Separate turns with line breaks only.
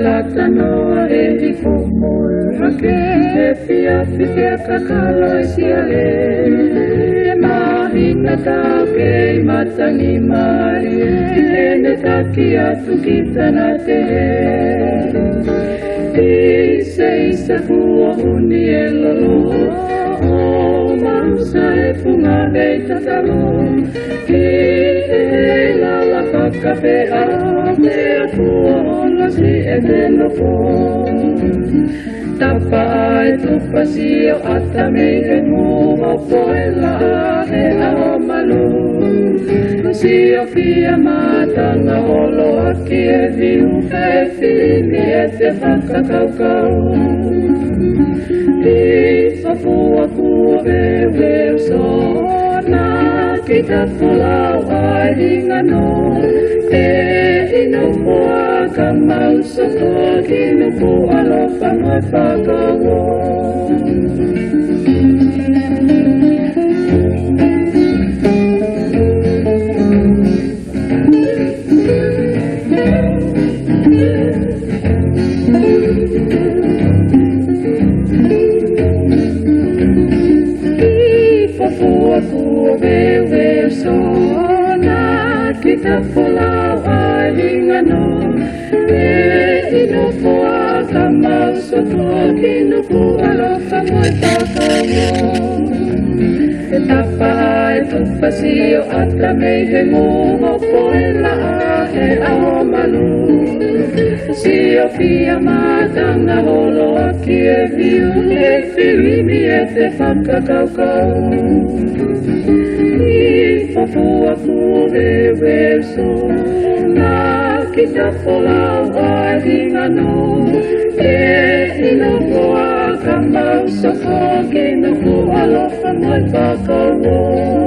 La tanoa e hi komoe ke e pia whiwhia kakaloisia e mahina tau ke I matangi mai e ne taki atu ki tana te he isa kua huni e lolo o mausa e punga e tatalo ki e lala whakape a me a kua si e teno po tapa ai tupa si o ata me he mua po e la e a malu si o fia matanga holo aki e viu e fini e te whakakaukau I whafua kua veu so na ki ta pulau ai hinga no e ino pua ka mau soto ki no pu alofa mai whakawo Fua kua veu so na ki ta pulau ai hinga no e ino pua ka mau soto ki no pu alofa mai whakawo e tapa ai tupa si o ata me he mua po e la e ao malu si o fia matanga holo aki e viu e whiwini e te whakakaukau I whafua kua veu so na ki ta pulau ai hinga no e ino pua ka mau soto ki no pu alofa mai whakawo